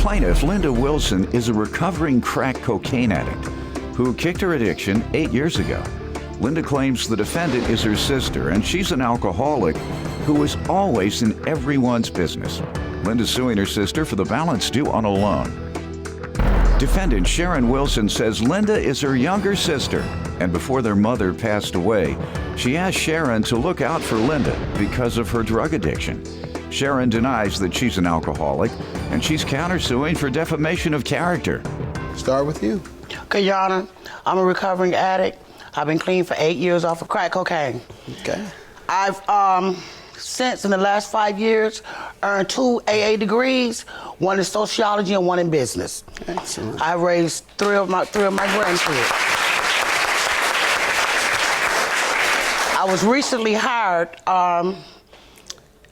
plaintiff, Linda Wilson, is a recovering crack cocaine addict who kicked her addiction 8 years ago. Linda claims the defendant is her sister, and she's an alcoholic who is always in everyone's business. Linda's suing her sister for the balance due on a loan. Defendant Sharon Wilson says Linda is her younger sister, and before their mother passed away, she asked Sharon to look out for Linda because of her drug addiction. Sharon denies that she's an alcoholic, and she's countersuing for defamation of character. Start with you. Okay, Your Honor, I'm a recovering addict. I've been clean for 8 years off of crack cocaine. Okay. I've, since in the last 5 years, earned 2 AA degrees, one in sociology and one in business. Excellent. I raised three of my grandkids. I was recently hired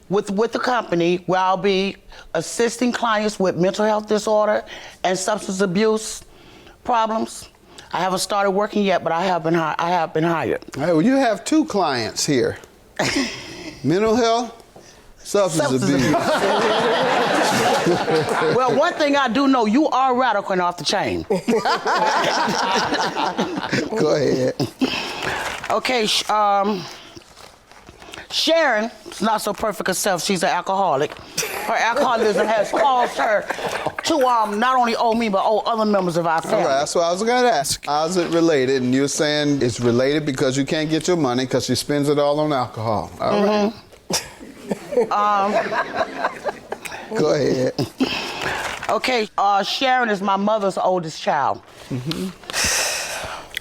with the company where I'll be assisting clients with mental health disorder and substance abuse problems. I haven't started working yet, but I have been hired. All right, well, you have 2 clients here. Mental health, substance abuse. Well, one thing I do know, you are radical and off the chain. Go ahead. Okay, Sharon is not so perfect herself. She's an alcoholic. Her alcoholism has caused her to not only owe me, but owe other members of our family. All right, that's what I was going to ask. How's it related? And you're saying it's related because you can't get your money because she spends it all on alcohol. All right. Go ahead. Okay, Sharon is my mother's oldest child.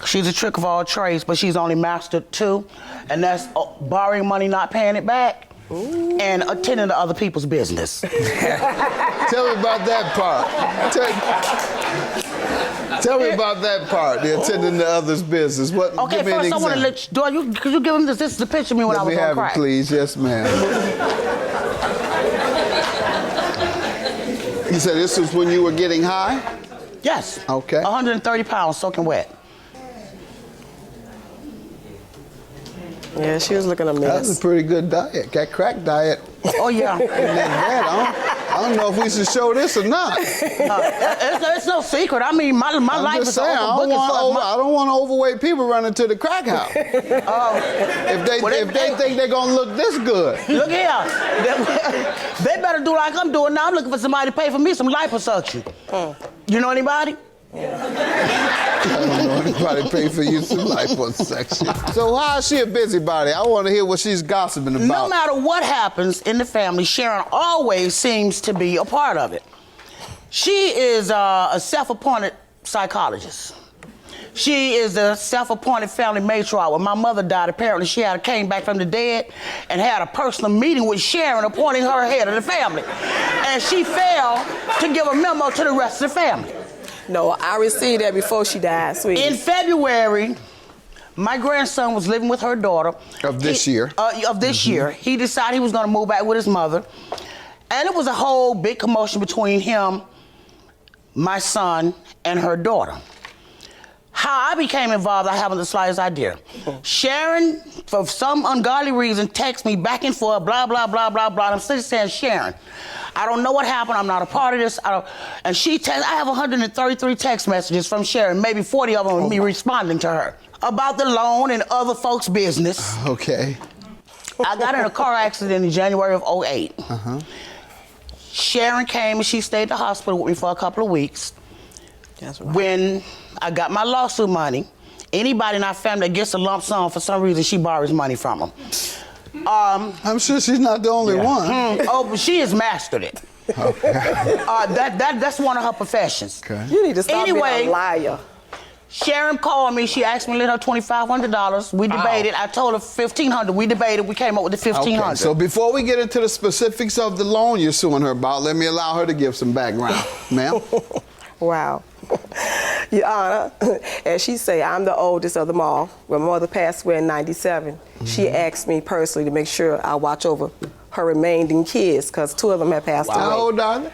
She's a trick of all trades, but she's only mastered 2, and that's borrowing money, not paying it back, and attending to other people's business. Tell me about that part. Tell me about that part, the attending to others' business. What? Okay, give me first an I want to let you, could you give him this? This is the picture of me when I was on crack. Let me have it, please. Yes, ma'am. You said this was when you were getting high? Yes. Okay. 130 pounds soaking wet. Yeah, she was looking a mess. That's a pretty good diet. That crack diet. Oh, yeah. Ain't that bad. I don't know if we should show this or not. It's no secret. I mean, my life is saying, open book. I don't want overweight people running to the crack house. If they think they're going to look this good. Look here. They better do like I'm doing now. I'm looking for somebody to pay for me some liposuction. You know anybody? I don't know anybody pay for you some liposuction. So how is she a busybody? I want to hear what she's gossiping about. No matter what happens in the family, Sharon always seems to be a part of it. She is a self-appointed psychologist. She is a self-appointed family matriarch. When my mother died, apparently she came back from the dead and had a personal meeting with Sharon, appointing her head of the family. And she failed to give a memo to the rest of the family. No, I received that before she died, sweetie. In February, my grandson was living with her daughter. Of this year? Of this year. He decided he was going to move back with his mother. And it was a whole big commotion between him, my son, and her daughter. How I became involved, I haven't the slightest idea. Sharon, for some ungodly reason, texts me back and forth, blah, blah, blah, blah, blah. I'm still saying, Sharon, I don't know what happened. I'm not a part of this. And she texts, I have 133 text messages from Sharon, maybe 40 of them with me responding to her about the loan and other folks' business. Okay. I got in a car accident in January of 2008. Sharon came and she stayed at the hospital with me for a couple of weeks. That's right. When I got my lawsuit money, anybody in our family that gets a lump sum, for some reason, she borrows money from them. I'm sure she's not the only one. Oh, but she has mastered it. Okay. That's one of her professions. Okay. You need to stop being a liar. Sharon called me. She asked me to lend her $2,500. We debated. I told her $1,500. We debated. We came up with the $1,500. Okay, so before we get into the specifics of the loan you're suing her about, let me allow her to give some background. Ma'am? Wow. Your Honor, as she say, I'm the oldest of them all. When my mother passed away in '97, she asked me personally to make sure I watch over her remaining kids, because 2 of them had passed away. How old are they?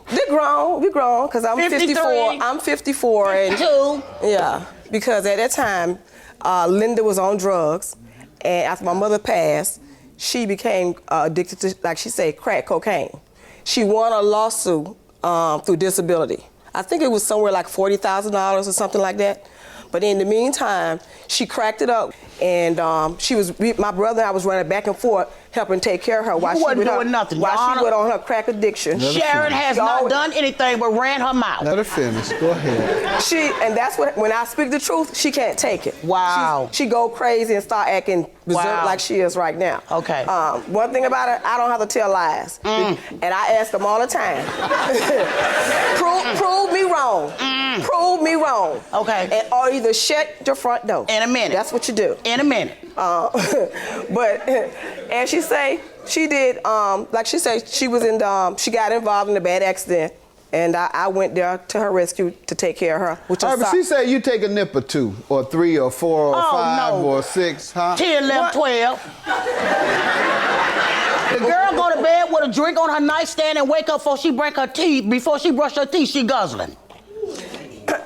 We're grown, because I'm 54. I'm 54. 52. And, yeah, because at that time, Linda was on drugs, and after my mother passed, she became addicted to, like she said, crack cocaine. She won a lawsuit through disability. I think it was somewhere like $40,000 or something like that. But in the meantime, she cracked it up, and my brother and I was running back and forth, helping take care of her while she wasn't doing nothing, while Your she went on her crack addiction. Sharon has not done anything but ran her mouth. Let her finish. Go ahead. And that's when I speak the truth, she can't take it. Wow. She go crazy and start acting berserk Wow. like she is right now. Okay. One thing about her, I don't have to tell lies. And I ask them all the time. prove me wrong. Prove me wrong. Okay. Or either shut your front door. In a minute. That's what you do. In a minute. But and she say she did like she said she was in she got involved in a bad accident, and I went there to her rescue to take care of her. Which All right, but she said you take a nip or 2 or 3 or 4 or 5 no. or 6, huh? 10, 11, 12. The girl go to bed with a drink on her nightstand and wake up before she break her teeth. Before she brush her teeth, she guzzling.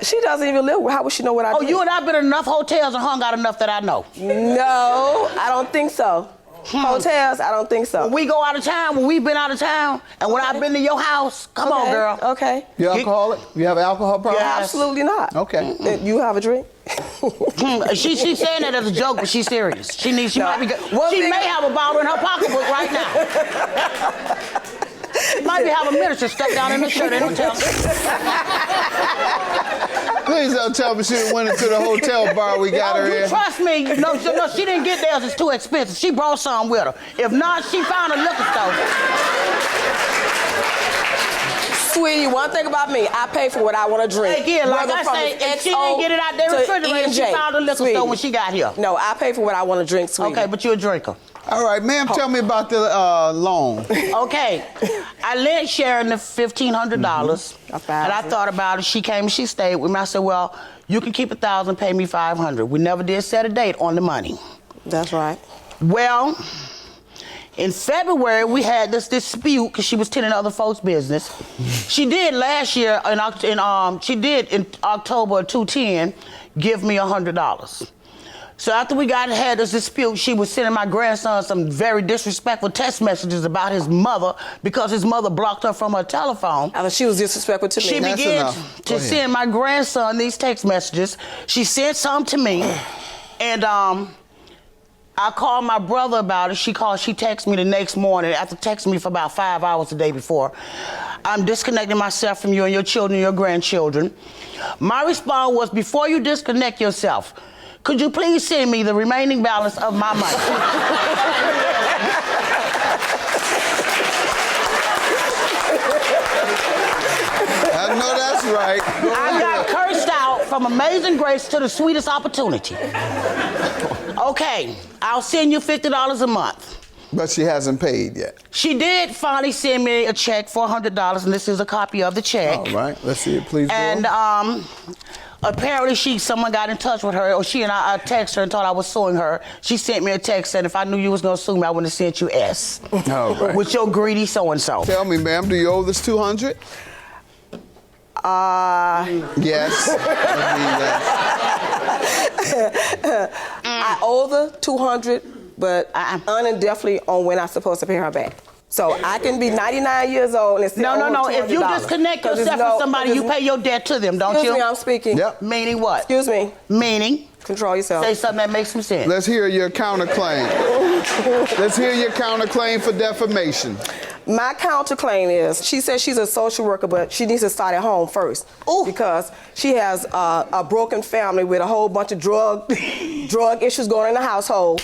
She doesn't even live. How would she know what I do? Oh, you and I been in enough hotels and hung out enough that I know. No, I don't think so. Hotels, I don't think so. When we go out of town, when we've been out of town, and when I've been to your house, come on, girl. Okay. You alcoholic? You have alcohol problems? Yes. Absolutely not. Okay. You have a drink? She's saying that as a joke, but she's serious. She may have a bottle in her pocketbook right now. She might have a miniature stuck down in the shirt. They don't tell me. Please don't tell me she went into the hotel bar we got her in. Trust me. No, she didn't get theirs. It's too expensive. She brought some with her. If not, she found a liquor store. Sweetie, one thing about me, I pay for what I want to drink. Again, like I say, if she didn't get it out their refrigerator, she found a liquor store when she got here. No, I pay for what I want to drink, sweetie. Okay, but you're a drinker. All right, ma'am, tell me about the loan. Okay, I lent Sharon the $1,500, and I thought about it. She came and she stayed with me. I said, well, you can keep $1,000, pay me $500. We never did set a date on the money. That's right. Well, in February, we had this dispute because she was tending other folks' business. She did last year, in October of 2010, give me $100. So after we had this dispute, she was sending my grandson some very disrespectful text messages about his mother because his mother blocked her from her telephone. I thought she was disrespectful to me. She began to send my grandson these text messages. She sent some to me, and I called my brother about it. She texted me the next morning after texting me for about 5 hours the day before. I'm disconnecting myself from you and your children and your grandchildren. My response was, before you disconnect yourself, could you please send me the remaining balance of my money? I know that's right. I got cursed out from Amazing Grace to the sweetest opportunity. Okay, I'll send you $50 a month. But she hasn't paid yet. She did finally send me a check for $100, and this is a copy of the check. All right, let's see it, please. And apparently someone got in touch with her, or she and I texted her and thought I was suing her. She sent me a text saying if I knew you was gonna sue me, I wouldn't have sent you S. All right. With your greedy so-and-so. Tell me, ma'am, do you owe this $200? Yes. I owe the $200, but unindefinitely on when I'm supposed to pay her back. So I can be 99 years old and still owe her $200. If you disconnect yourself from somebody, you pay your debt to them, don't you? Excuse me, I'm speaking. Yep. Meaning what? Excuse me. Meaning? Control yourself. Say something that makes some sense. Let's hear your counterclaim. Let's hear your counterclaim for defamation. My counterclaim is, she says she's a social worker, but she needs to start at home first. Ooh. Because she has a broken family with a whole bunch of drug issues going in the household.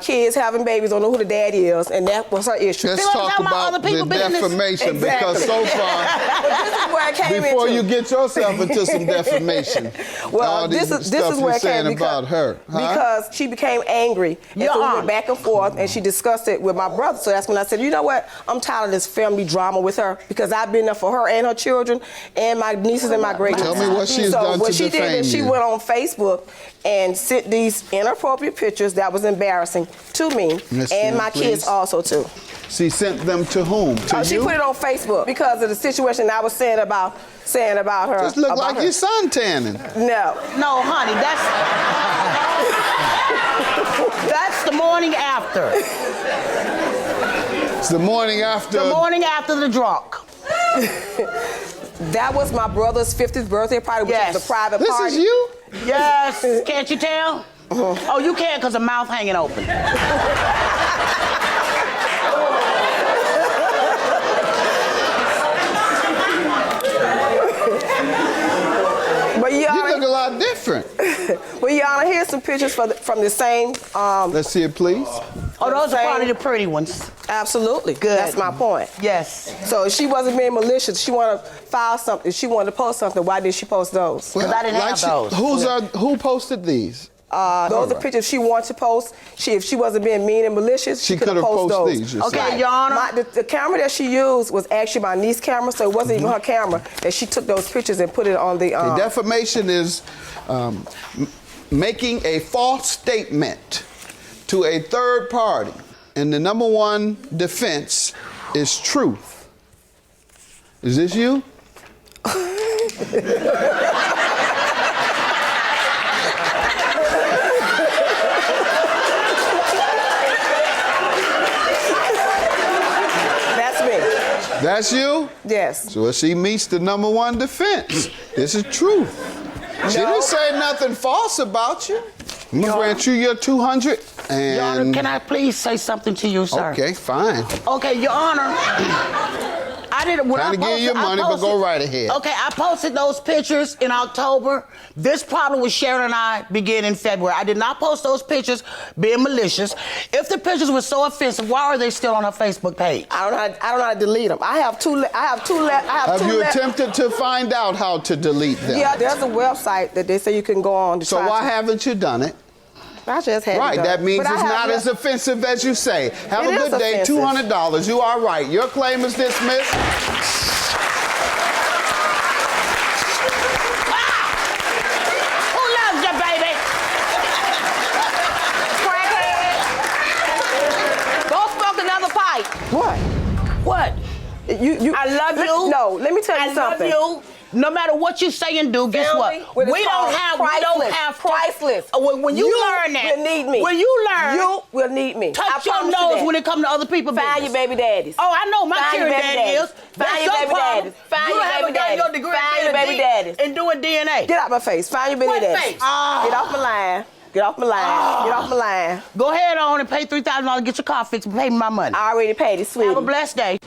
Kids having babies, don't know who the dad is, and that was her issue. Let's talk about the defamation, because so far, but this is where it came before into. you get yourself into some defamation, well, this is where it came about her. Because she became angry, and so we went back and forth, and she discussed it with my brother. So that's when I said, you know what? I'm tired of this family drama with her, because I've been there for her and her children, and my nieces and my great nieces. Tell me what she's done to defame you. So what she did is she went on Facebook and sent these inappropriate pictures that was embarrassing to me, and my kids also too. She sent them to whom? To she you? put it on Facebook because of the situation I was saying about her. Just look like you're suntanning. No, honey, that's the morning after. It's the morning after. The morning after the drunk. That was my brother's 50th birthday party, which was a private party. This is you? Yes. Can't you tell? Oh, you can't because the mouth hanging open. But you look a lot different. Well, Your Honor, here's some pictures from the same. Let's see it, please. Oh, those are probably the pretty ones. Absolutely. Good. That's my point. Yes. So if she wasn't being malicious, she wanted to file something, she wanted to post something, why did she post those? Because I didn't have those. Who posted these? Those are pictures she wanted to post. If she wasn't being mean and malicious, she could have posted those. These, okay, right. Your Honor. The camera that she used was actually my niece's camera, so it wasn't even her camera that she took those pictures and put it on the. Defamation is making a false statement to a third party, and the number one defense is truth. Is this you? That's you? Yes. So she meets the number one defense. This is truth. She didn't say nothing false about you. I'm gonna grant you your 200 and... Your Honor, can I please say something to you, sir? Okay, fine. Okay, Your Honor. I didn't. Trying to give you your money, but go right ahead. Okay, I posted those pictures in October. This problem with Sharon and I began in February. I did not post those pictures being malicious. If the pictures were so offensive, why are they still on her Facebook page? I don't know how to delete them. Have you attempted to find out how to delete them? Yeah, there's a website that they say you can go on to So why haven't you done it? I just had Right, that means it's not as offensive as you say. Have a good day, $200. You are right. Your claim is dismissed. Who loves you, baby? Go smoke another pipe. What? What? I love you. No, let me tell you something. I love you. No matter what you say and do, guess what? We don't have priceless. When you learn that, will need me. When you learn, you will need me. Touch your nose when it comes to other people's business. Find your baby daddies. Oh, I know my children daddy is. Find your baby daddies. Find your baby daddies. Find your baby daddies. And doing DNA. Get out my face. Find your baby daddies. Face? Get off my line. Get off my line. Get off my line. Go ahead on and pay $3,000. Get your car fixed and pay me my money. I already paid it, sweetie. Have a blessed day.